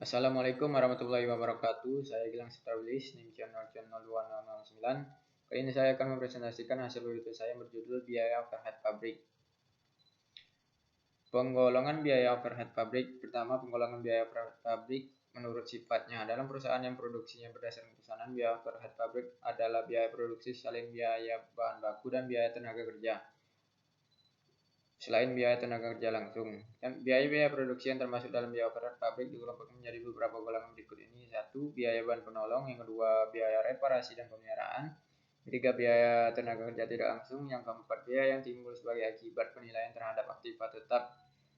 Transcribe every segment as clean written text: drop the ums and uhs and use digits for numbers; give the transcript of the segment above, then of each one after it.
Assalamualaikum warahmatullahi wabarakatuh. Saya Gilang Sitawlis, NIM 00209. Kali ini saya akan mempresentasikan hasil audit saya berjudul biaya overhead pabrik. Penggolongan biaya overhead pabrik. Pertama, penggolongan biaya overhead pabrik menurut sifatnya. Dalam perusahaan yang produksinya berdasarkan pesanan, biaya overhead pabrik adalah biaya produksi selain biaya bahan baku dan biaya tenaga kerja. Selain biaya tenaga kerja langsung, dan biaya-biaya produksi yang termasuk dalam biaya overhead pabrik dikelompokkan menjadi beberapa golongan berikut ini. 1. Biaya bahan penolong. Yang kedua, biaya reparasi dan pemeliharaan. Ketiga, biaya tenaga kerja tidak langsung. Yang keempat, biaya yang timbul sebagai akibat penilaian terhadap aktiva tetap.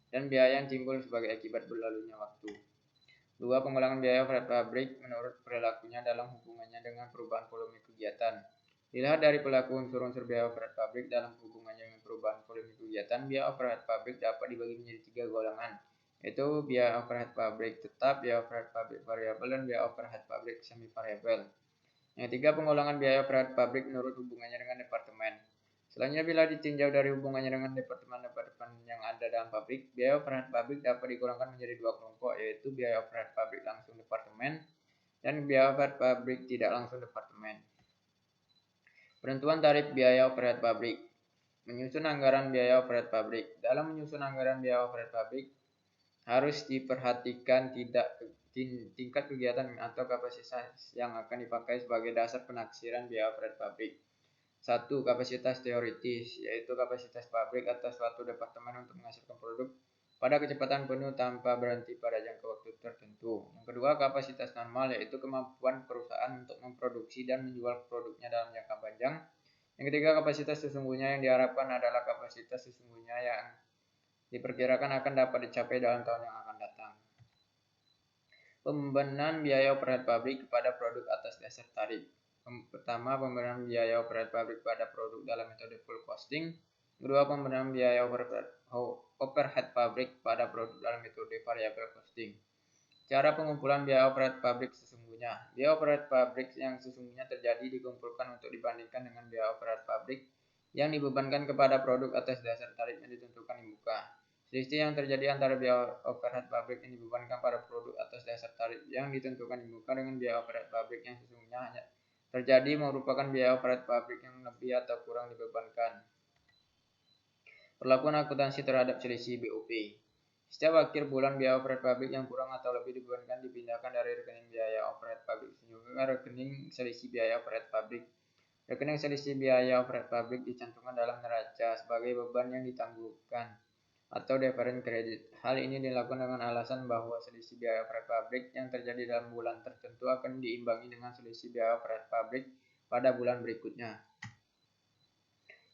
Dan biaya yang timbul sebagai akibat berlalunya waktu. 2. Pengulangan biaya overhead pabrik menurut perilakunya dalam hubungannya dengan perubahan volume kegiatan. Dilihat dari perilaku unsur-unsur biaya overhead pabrik dalam hubungannya dengan perubahan volume kegiatan, biaya overhead pabrik dapat dibagi menjadi 3 golongan, yaitu biaya overhead pabrik tetap, biaya overhead pabrik variabel, dan biaya overhead pabrik semi variabel. Yang ketiga, penggolongan biaya overhead pabrik menurut hubungannya dengan departemen. Selanjutnya, bila ditinjau dari hubungannya dengan departemen-departemen yang ada dalam pabrik, biaya overhead pabrik dapat digolongkan menjadi 2 kelompok, yaitu biaya overhead pabrik langsung departemen dan biaya overhead pabrik tidak langsung departemen. Penentuan tarif biaya overhead pabrik. Menyusun anggaran biaya overhead pabrik. Dalam menyusun anggaran biaya overhead pabrik, harus diperhatikan tingkat kegiatan atau kapasitas yang akan dipakai sebagai dasar penaksiran biaya overhead pabrik. 1. Kapasitas teoritis, yaitu kapasitas pabrik atas suatu departemen untuk menghasilkan produk pada kecepatan penuh tanpa berhenti pada jangka waktu tertentu. Yang kedua, kapasitas normal, yaitu kemampuan perusahaan untuk memproduksi dan menjual produknya dalam jangka panjang. Yang ketiga, kapasitas sesungguhnya. Yang diharapkan adalah kapasitas sesungguhnya yang diperkirakan akan dapat dicapai dalam tahun yang akan datang. Pembenahan biaya overhead pabrik kepada produk atas dasar tarif. Pertama, pembenahan biaya overhead pabrik pada produk dalam metode full costing. Kedua, pembenahan biaya overhead pabrik pada produk dalam metode variable costing. Cara pengumpulan biaya overhead pabrik sesungguhnya. Biaya overhead pabrik yang sesungguhnya terjadi dikumpulkan untuk dibandingkan dengan biaya overhead pabrik yang dibebankan kepada produk atas dasar tarif yang ditentukan di muka. Selisih yang terjadi antara biaya overhead pabrik yang dibebankan pada produk atas dasar tarif yang ditentukan di muka dengan biaya overhead pabrik yang sesungguhnya hanya terjadi merupakan biaya overhead pabrik yang lebih atau kurang dibebankan. Perlakuan akuntansi terhadap selisih BOP. Setiap akhir bulan, biaya overhead pabrik yang kurang atau lebih dibebankan dipindahkan dari rekening biaya overhead pabrik sesungguhnya ke rekening selisih biaya overhead pabrik. Rekening selisih biaya overhead pabrik dicantumkan dalam neraca sebagai beban yang ditangguhkan atau deferred credit. Hal ini dilakukan dengan alasan bahwa selisih biaya overhead pabrik yang terjadi dalam bulan tertentu akan diimbangi dengan selisih biaya overhead pabrik pada bulan berikutnya.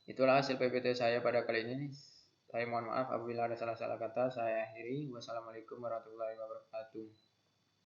Itulah hasil PPT saya pada kali ini. Saya mohon maaf apabila ada salah-salah kata. Saya akhiri. Wassalamualaikum warahmatullahi wabarakatuh.